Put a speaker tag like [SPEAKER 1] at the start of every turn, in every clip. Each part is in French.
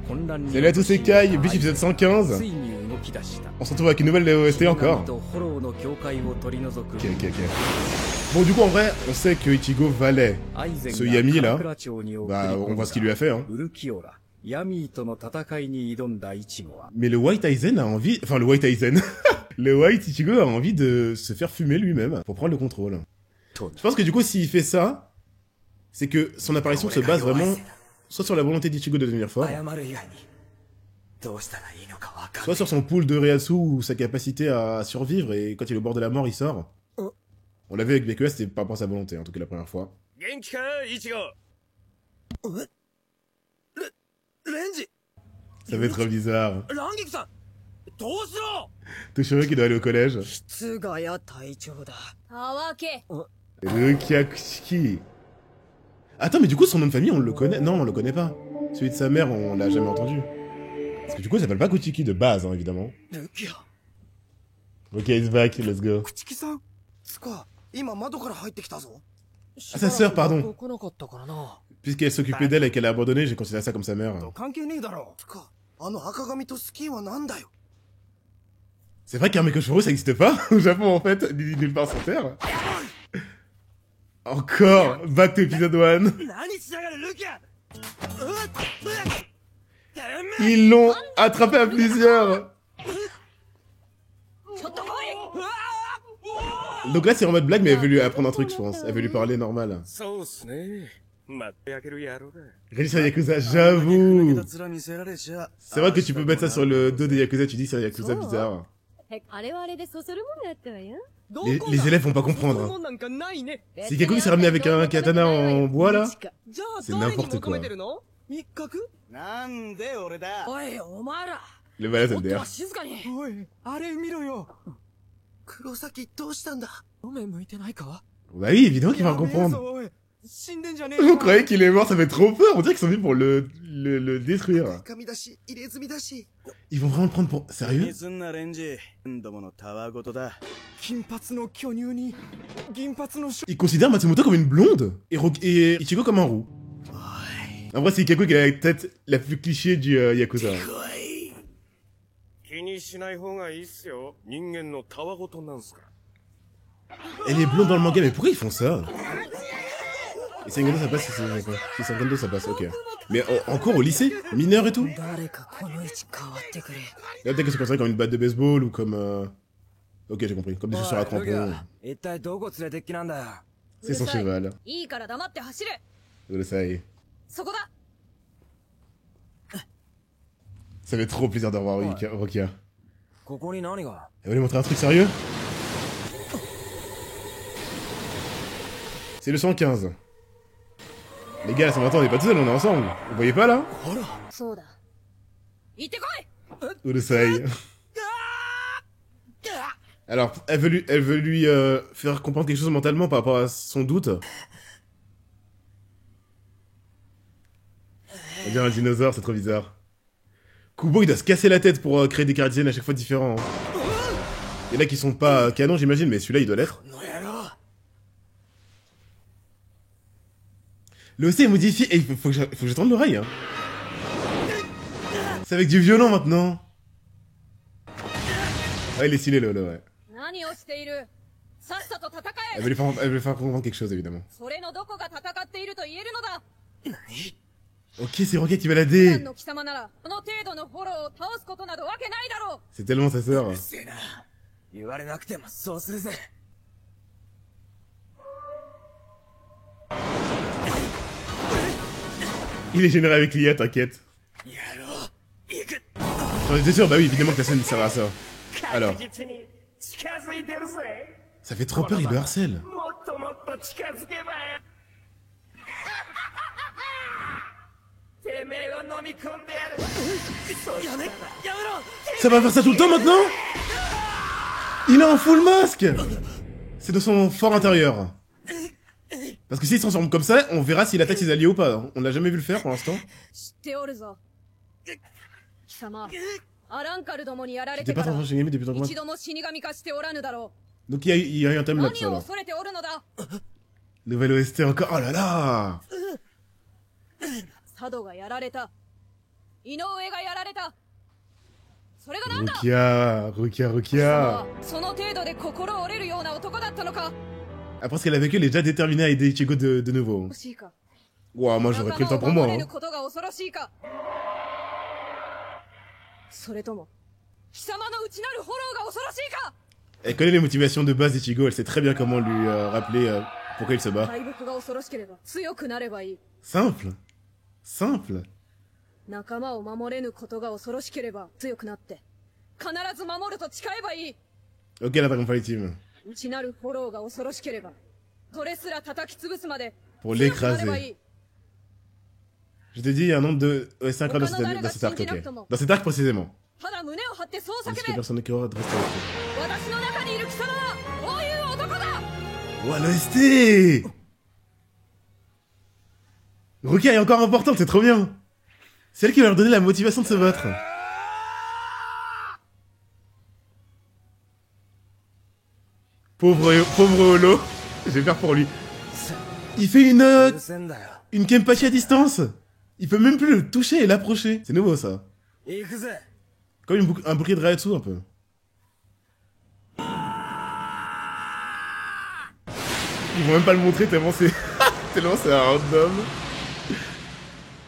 [SPEAKER 1] Salut à tous, c'est Kai, Beach épisode 115. On se retrouve avec une nouvelle OST encore. Ok. Bon, du coup, en vrai, on sait que Ichigo valait ce Yami là. Bah, on voit ce qu'il lui a fait, hein. Mais le White Aizen a envie... Enfin, le White Aizen... le White Ichigo a envie de se faire fumer lui-même pour prendre le contrôle. Je pense que du coup, s'il fait ça, c'est que son apparition se base vraiment soit sur la volonté d'Ichigo de devenir fort, soit sur son pool de Reiatsu ou sa capacité à survivre, et quand il est au bord de la mort, il sort. On l'a vu avec BQS, c'était pas pour sa volonté, en tout cas la première fois. Ça va être trop bizarre. Toshiro qui doit aller au collège. Rukia. Attends, mais du coup, son nom de famille, on le connaît? Non, on le connaît pas. Celui de sa mère, on l'a jamais entendu. Parce que du coup, il s'appelle pas Kuchiki de base, hein, évidemment. Ok, he's back, let's go. Ah, sa sœur, pardon. Puisqu'elle s'occupait d'elle et qu'elle a abandonné, j'ai considéré ça comme sa mère. C'est vrai qu'un Mekoshiro, ça existe pas au Japon, en fait, nulle part sur Terre. Encore, back to épisode 1. Ils l'ont attrapé à plusieurs. Donc là, c'est en mode blague, mais elle veut lui apprendre un truc, je pense. Elle veut lui parler normal. Réussir Yakuza, j'avoue. C'est vrai que tu peux mettre ça sur le dos des Yakuza, tu dis c'est un Yakuza bizarre. Les élèves vont pas comprendre. Hein. C'est quelqu'un qui s'est ramené avec un katana en bois là. C'est n'importe quoi. Le malade LDR. Bah oui, évidemment qu'il va comprendre. On croyait qu'il est mort, ça fait trop peur. On dirait qu'ils sont venus pour le détruire. Ils vont vraiment le prendre pour... Sérieux? Ils considèrent Matsumoto comme une blonde et Ichigo comme un roux. En vrai, c'est quelqu'un qui a la tête la plus cliché du Yakuza. Elle est blonde dans le manga, mais pourquoi ils font ça? Et Sengondo ça passe, c'est Sengondo ça passe, ok. Mais encore au lycée? Mineur et tout? Là peut-être que c'est considéré comme une batte de baseball ou comme... Ok, j'ai compris, comme des chaussures à crampons. C'est son cheval. Je le sais. Ça fait trop plaisir de revoir Rukia. Elle va lui montrer un truc sérieux? C'est le 115. Les gars, ça m'attend, on est pas tout seul, on est ensemble. Vous voyez pas là? Urusei. Alors, elle veut lui faire comprendre quelque chose mentalement par rapport à son doute. On dirait un dinosaure, c'est trop bizarre. Kubo, il doit se casser la tête pour créer des caractères à chaque fois différents. Il y en a qui sont pas canons, j'imagine, mais celui-là, il doit l'être. Le OC est modifié, et il faut que je tende l'oreille, hein. C'est avec du violon, maintenant. Ouais, il est stylé, Lolo, ouais. Elle veut lui faire comprendre quelque chose, évidemment. Ok, c'est Rocket qui va l'aider. C'est tellement sa sœur. Il est généré avec l'IA, t'inquiète. J'en étais sûr, bah oui, évidemment que la scène sert à ça. Alors. Ça fait trop peur, il le harcèle. Ça va faire ça tout le temps maintenant? Il est en full masque. C'est de son fort intérieur. Parce que s'il se transforme comme ça, on verra s'il attaque ses alliés ou pas. On l'a jamais vu le faire pour l'instant. J'étais pas transformé chez Yami depuis tant que moi. Donc il y a eu un timelapse alors. Nouvelle OST encore. Oh là là. Rukia. Après ce qu'elle a vécu, elle est déjà déterminée à aider Ichigo de nouveau. Ouah, moi j'aurais pris le temps pour moi. Hein. Elle connaît les motivations de base d'Ichigo, elle sait très bien comment lui rappeler pourquoi il se bat. Simple. Simple. Ok, l'attaque maritime. Pour l'écraser. Je te dis, il y a un nombre de... Ouais, 50 dans cet arc, ok. Dans cet arc précisément. Est-ce que personne qui aura de rester Ouah, l'OST Rukia est encore importante, c'est trop bien. C'est elle qui va leur donner la motivation de se battre. Pauvre Holo. J'ai peur pour lui. Il fait une Kenpachi à distance. Il peut même plus le toucher et l'approcher. C'est nouveau ça. Comme un bouclier de Raihatsu un peu. Ils vont même pas le montrer tellement c'est tellement c'est un random.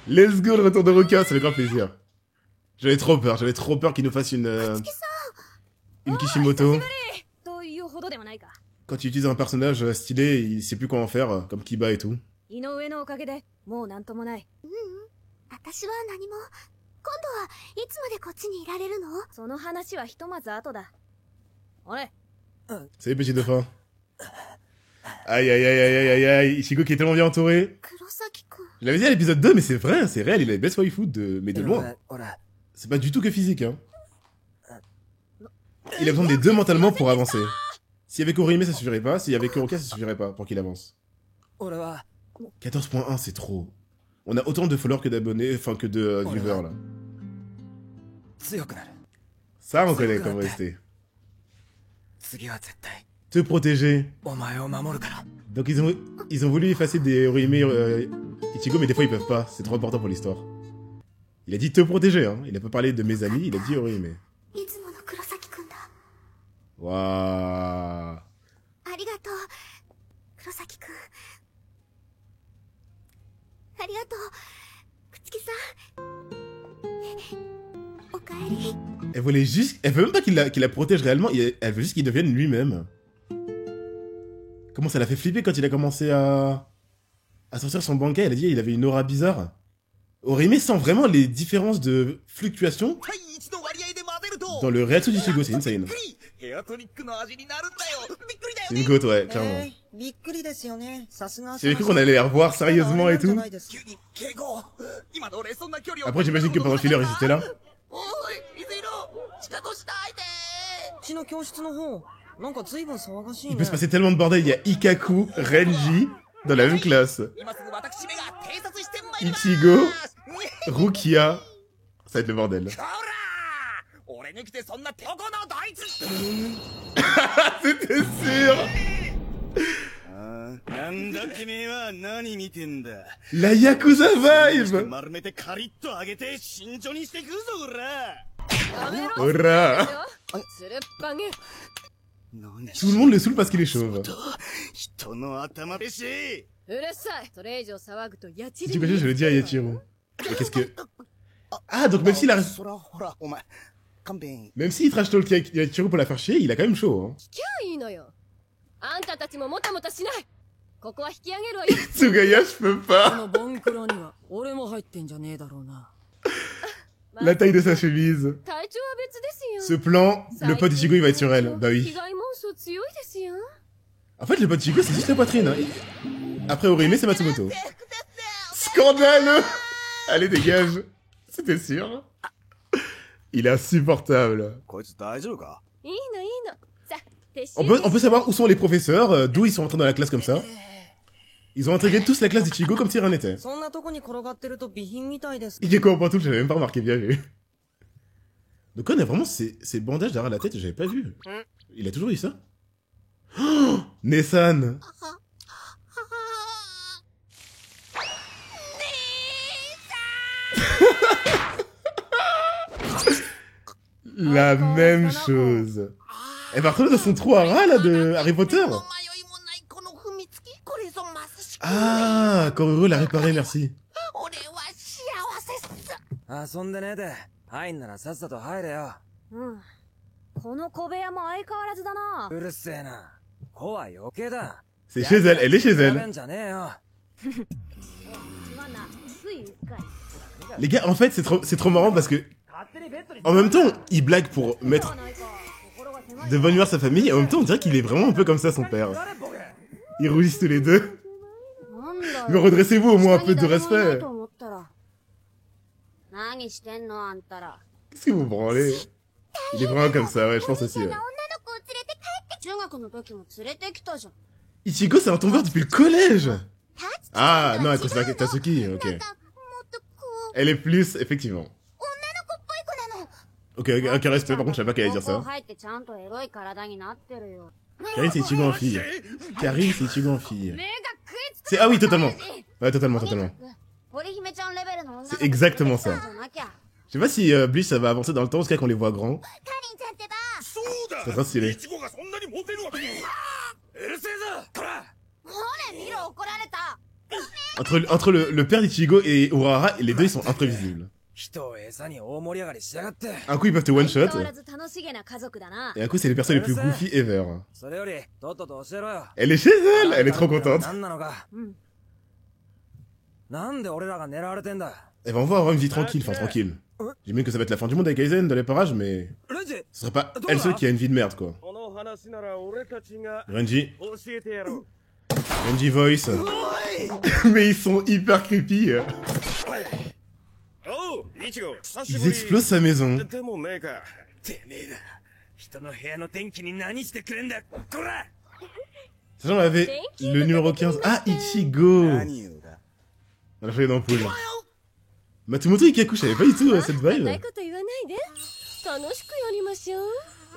[SPEAKER 1] Let's go le retour de Rukia, ça fait grand plaisir. J'avais trop peur qu'il nous fasse une Kishimoto. Quand tu utilises un personnage stylé, il sait plus quoi en faire, comme Kiba et tout. Salut petit dauphin. Aïe aïe aïe aïe aïe aïe, Ichigo qui est tellement bien entouré. Je l'avais dit à l'épisode 2, mais c'est vrai, c'est réel, il a les best waifu mais de loin. C'est pas du tout que physique, hein. Il a besoin des deux mentalement pour avancer. S'il y avait Orihime, ça suffirait pas. S'il y avait Rukia, ça suffirait pas pour qu'il avance. 14.1, c'est trop. On a autant de followers que d'abonnés, enfin que de viewers, là. Ça, on connaît comme OST. Te protéger. Donc ils ont voulu effacer des Orihime Ichigo, mais des fois ils peuvent pas. C'est trop important pour l'histoire. Il a dit te protéger, hein. Il a pas parlé de mes amis, il a dit Orihime. Waouh. Elle voulait juste... Elle veut même pas qu'il la protège réellement, elle veut juste qu'il devienne lui-même. Comment ça l'a fait flipper quand il a commencé à sortir son bankai, elle a dit qu'il avait une aura bizarre. Orihime sent vraiment les différences de fluctuation dans le Raihatsu d'Ichigo, c'est insane. C'est une goat, ouais, clairement. J'ai cru qu'on allait les revoir sérieusement et tout. Après, j'imagine que pendant le filler, ils étaient là. Il peut se passer tellement de bordel, il y a Ikkaku, Renji, dans la même classe. Ichigo, Rukia, ça va être le bordel. C'était sûr. La Yakuza vibe. Hurrah. Tout le monde le saoule parce qu'il est chauve. Si tu connais, je le dis à Yachiru. Mais qu'est-ce que... Ah, donc même s'il a... Même s'il trash talk Yachiru pour la faire chier, il a quand même chaud, hein. Tsugaya, je peux pas. La taille de sa chemise. Ce plan, le pote Ichigo, il va être sur elle. Bah oui. En fait, le pote Ichigo, c'est juste la poitrine. Hein. Après Orihime, c'est Matsumoto. Scandaleux. Allez, dégage. C'était sûr. Il est insupportable. On peut savoir où sont les professeurs, d'où ils sont entrés dans la classe comme ça. Ils ont intégré tous la classe d'Ichigo comme si rien n'était. Ikeko en pantoufle, j'avais même pas remarqué, bien vu. Donc on a vraiment ces bandages derrière la tête, j'avais pas vu. Il a toujours eu ça. Oh, Nessan. La même chose. Et par contre, dans son trou à rats, là, de Harry Potter. Ah, Kororo l'a réparé, merci.
[SPEAKER 2] 遊んでねえで入んならさっさと入れよ。
[SPEAKER 3] この小部屋も相変わらずだな。
[SPEAKER 2] うるせえな。子は余計だ。
[SPEAKER 1] C'est chez elle, elle est chez elle. Les gars, en fait, c'est trop marrant parce que, en même temps, il blague pour mettre de bonne humeur sa famille, et en même temps, on dirait qu'il est vraiment un peu comme ça, son père. Ils rougissent tous les deux. Mais redressez-vous au moins un peu de respect. Qu'est-ce que vous branlez? Il est vraiment comme ça, ouais, je pense aussi. Ouais. Ichigo, c'est un tombeur depuis le collège. Ah, non, elle considère Tatsuki, ok. Elle est plus, effectivement. Ok, respect, par contre, je savais pas qu'elle allait dire ça. Karine, c'est Ichigo en fille. Karine, c'est Ichigo en fille. Ah oui, totalement. Ouais, totalement. C'est exactement ça. Je sais pas si Bleach, ça va avancer dans le temps, parce qu'on les voit grands. C'est très stylé. Entre le père d'Ichigo et Urahara, les deux ils sont imprévisibles. Un coup ils peuvent te one shot, et un coup c'est les personnes les plus goofy ever. Elle est chez elle, elle est trop contente. Elle va avoir une vie tranquille, enfin tranquille. J'imagine que ça va être la fin du monde avec Aizen dans les parages, mais ce serait pas elle seule qui a une vie de merde quoi. Renji voice. Mais ils sont hyper creepy. Ils explosent sa maison. Sachant avait le numéro 15. Ah, Ichigo. On a fait une ampoule. Matsumoto Ikaku, je savais pas du tout cette vibe. Mais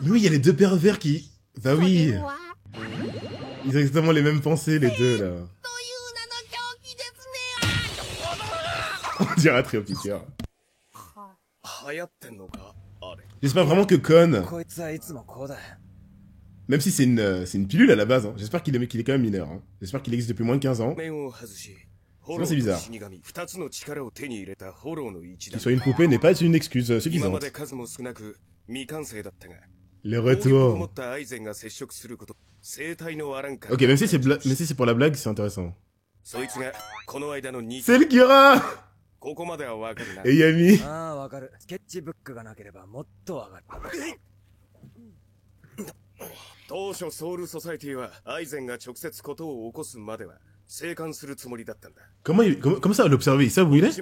[SPEAKER 1] oui, il y a les deux pervers qui... Bah oui. Ils ont exactement les mêmes pensées, les deux, là. On dirait un trio petit cœur. J'espère vraiment que Kon... Même si c'est une pilule à la base, hein. J'espère qu'il est quand même mineur. Hein. J'espère qu'il existe depuis moins de 15 ans. Sinon c'est bizarre. Qu'il soit une poupée n'est pas une excuse suffisante. Le retour. Ok, même si c'est pour la blague, c'est intéressant. C'est le Kira. Et Yami. Comment ça l'observer? Il sait où il est?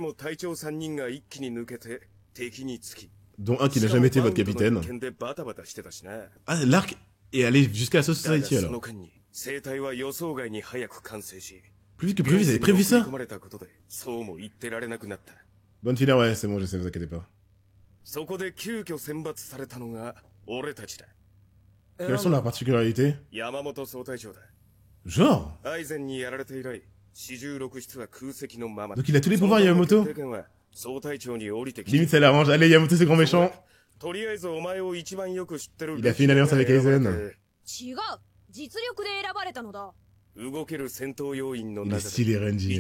[SPEAKER 1] Dont un qui n'a jamais été votre capitaine. Ah, l'arc est allé jusqu'à la Society alors. Plus vite que prévu, vous avez prévu ça? Bonne finale, ouais, c'est bon, je sais, vous inquiétez pas. Quelles sont leurs particularités? Genre? Donc il a tous les pouvoirs, Yamamoto? Limite ça l'arrange. Allez, Yamamoto c'est grand méchant. Il a fait une alliance avec Aizen. Il est stylé, Renji.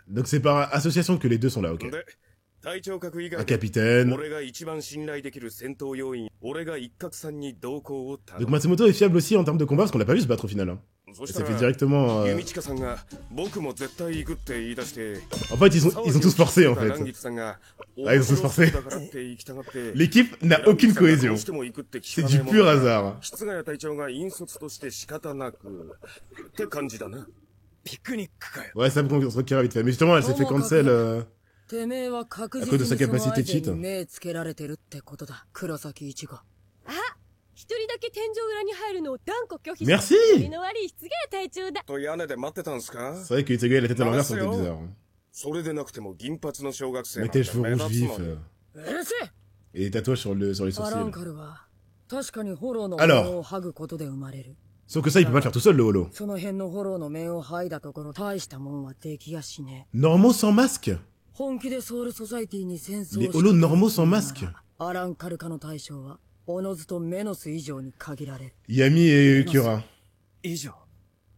[SPEAKER 1] Donc c'est par association que les deux sont là, ok. Un capitaine. Donc Matsumoto est fiable aussi en termes de combat parce qu'on l'a pas vu se battre au final. Hein. Et ça fait directement... En fait, ils ont tous forcé en fait. Ah, ils ont tous forcé. L'équipe n'a aucune cohésion. C'est du pur hasard. Ouais, ça me contre Kira vite fait. Mais justement, elle s'est fait cancel à cause de sa capacité cheat. Merci. C'est vrai que Ichigo a la tête à l'envers, ça fait bizarre. Mais tes cheveux rouges vifs. Et des tatouages sur les sourcils. Alors, sauf que ça, il peut pas le faire tout seul, le holo. Normalement sans masque.
[SPEAKER 4] 本気でソウルソサイティに戦争
[SPEAKER 1] Les holos normaux sans masque.
[SPEAKER 4] アランカルカの対象はおのずとメノス以上に限られる。
[SPEAKER 1] Yami et Kyura.
[SPEAKER 2] 以上。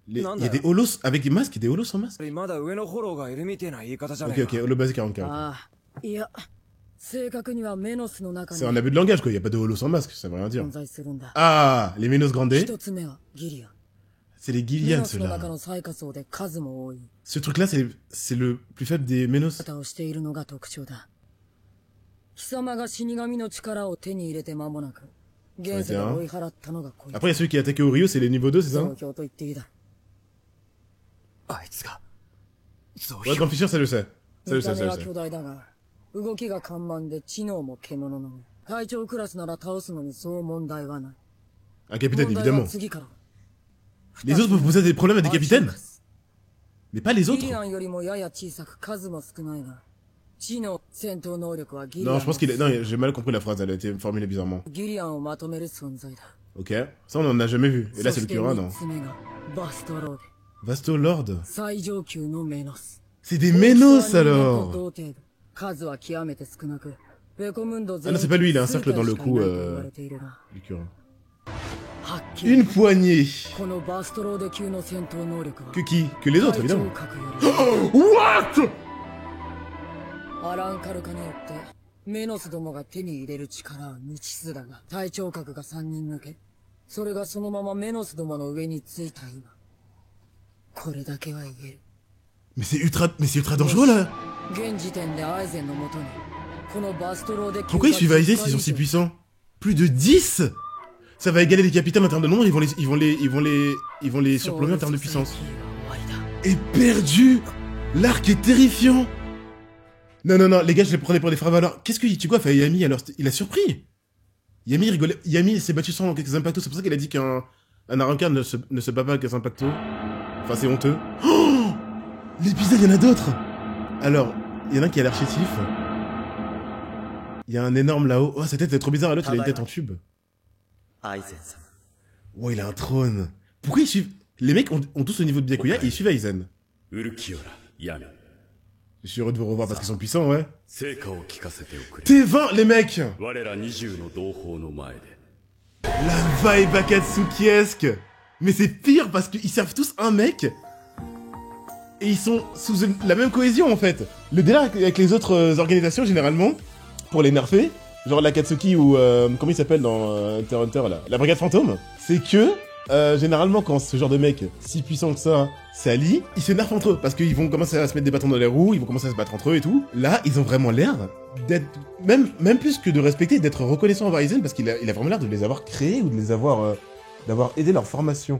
[SPEAKER 1] Il y a des holos avec des masques et des holos sans masque.
[SPEAKER 2] まだ上のフォローがいるみたいな言い方じゃない
[SPEAKER 1] Ok,
[SPEAKER 2] か。
[SPEAKER 1] ok, holo basique 44.
[SPEAKER 4] ああ、いや、正確にはメノスの中
[SPEAKER 1] C'est
[SPEAKER 4] に
[SPEAKER 1] un abus de langage, quoi. Il y a pas de holos sans masque, ça veut rien dire.
[SPEAKER 4] 存在するんだ。
[SPEAKER 1] Ah, les Ménos Grandés.
[SPEAKER 4] 一つ目はギリアン。
[SPEAKER 1] C'est les
[SPEAKER 4] メ
[SPEAKER 1] Gillian,
[SPEAKER 4] ノスの中
[SPEAKER 1] ceux-là.
[SPEAKER 4] の最下層で数も多い
[SPEAKER 1] Ce truc-là, c'est le plus faible des Ménos.
[SPEAKER 4] 方をしているのが特徴だ。貴様が死神の力を手に入れて間もなく、現世で追い払ったのがこいつ。
[SPEAKER 1] Après, il y a celui qui a attaqué au Rio, c'est les niveaux 2, c'est
[SPEAKER 4] 増
[SPEAKER 1] ça?
[SPEAKER 4] 強と言っていいだ。
[SPEAKER 2] あいつが。増
[SPEAKER 1] Ouais, Grand Fisher, ça le sait. Ça le
[SPEAKER 4] 見
[SPEAKER 1] sait,
[SPEAKER 4] た
[SPEAKER 1] ça
[SPEAKER 4] 目
[SPEAKER 1] le
[SPEAKER 4] は
[SPEAKER 1] sait.
[SPEAKER 4] 巨大だが、動きが緩慢で知能も獣の目。隊長クラスなら倒すのにそう問題はない。
[SPEAKER 1] Un capitaine,
[SPEAKER 4] 問題は
[SPEAKER 1] évidemment.
[SPEAKER 4] 次から。
[SPEAKER 1] Les autres peuvent poser des problèmes à des
[SPEAKER 4] アーチ
[SPEAKER 1] capitaines.
[SPEAKER 4] オカス
[SPEAKER 1] Mais pas les
[SPEAKER 4] ギ
[SPEAKER 1] autres.
[SPEAKER 4] リアンよりもやや小さく数も少ないが、知能、戦闘能力はギリアン
[SPEAKER 1] Non,
[SPEAKER 4] の
[SPEAKER 1] je pense qu'il est... Non, j'ai mal compris la phrase, elle a été formulée bizarrement.
[SPEAKER 4] ギリアンをまとめる存在だ。
[SPEAKER 1] Ok. Ça, on en a jamais vu. Et là,
[SPEAKER 4] そ
[SPEAKER 1] c'est
[SPEAKER 4] し
[SPEAKER 1] le
[SPEAKER 4] て
[SPEAKER 1] Kyura,
[SPEAKER 4] 三
[SPEAKER 1] non?
[SPEAKER 4] つ目がバストローデ。
[SPEAKER 1] Vasto Lord.
[SPEAKER 4] 最上級のメノス。
[SPEAKER 1] C'est des Ménos,
[SPEAKER 4] 大きさは人間と
[SPEAKER 1] alors.
[SPEAKER 4] 同程度数は極めて少なく、ベコムンド
[SPEAKER 1] Ah non, c'est pas lui, il a un cercle dans le cou,
[SPEAKER 4] 数体しかいないと言われているが、
[SPEAKER 1] Du Kyura.
[SPEAKER 4] はっきり
[SPEAKER 1] Une poignée.
[SPEAKER 4] このバストローデ級の戦闘能力は
[SPEAKER 1] Que qui? Que les autres,
[SPEAKER 4] 隊長
[SPEAKER 1] évidemment.
[SPEAKER 4] 格より
[SPEAKER 1] What?
[SPEAKER 4] アランカルカによってメノスどもが手に入れる力は未知数だが、隊長格が3人抜け、それがそのままメノスどもの上についた今、これだけは言える。
[SPEAKER 1] Mais c'est ultra dangereux, là.
[SPEAKER 4] 現時点でアイゼンのもとにこのバストローデ級
[SPEAKER 1] Pourquoi ils suivent Aizen s'ils sont si puissants? Plus de 10? Ça va égaler les capitaines en termes de nombre, ils vont les surplomber en termes de puissance. Éperdu! L'arc est terrifiant! Non, non, non, les gars, je les prenais pour des frères valeurs. Qu'est-ce que tu quoi fait Yami alors? Il a surpris! Yami rigolait. Yami s'est battu sans quelques impactos, c'est pour ça qu'il a dit qu'un Arrancar ne se bat pas avec un impacto. Enfin, c'est honteux. Oh! L'épisode, il y en a d'autres! Alors, il y en a un qui a l'air chétif. Il y a un énorme là-haut. Oh, sa tête est trop bizarre, l'autre il a une tête en tube.
[SPEAKER 5] アイゼン様。
[SPEAKER 1] Oh, il a un trône. Pourquoi ils suivent... Les mecs ont tous le niveau de Byakuya et ils suivent Aizen.
[SPEAKER 5] ウルキオラ、ヤミ。
[SPEAKER 1] Je suis heureux de vous revoir parce qu'ils sont puissants, ouais.
[SPEAKER 5] 成果を聞かせておくれ。
[SPEAKER 1] T20, les mecs!
[SPEAKER 5] 我ら20の同胞の前で。
[SPEAKER 1] La vibe Akatsukiesque! Mais c'est pire parce qu'ils servent tous un mec et ils sont sous la même cohésion en fait. Le délire avec les autres organisations généralement, pour les nerfer, genre l'Akatsuki ou comment il s'appelle dans Hunter x Hunter là, la Brigade Fantôme, c'est que généralement quand ce genre de mec si puissant que ça s'allie, ils se nerfent entre eux parce qu'ils vont commencer à se mettre des bâtons dans les roues, ils vont commencer à se battre entre eux et tout. Là, ils ont vraiment l'air d'être même plus que de respecter, d'être reconnaissant envers Aizen parce qu'il a vraiment l'air de les avoir créés ou de les avoir d'avoir aidé leur formation.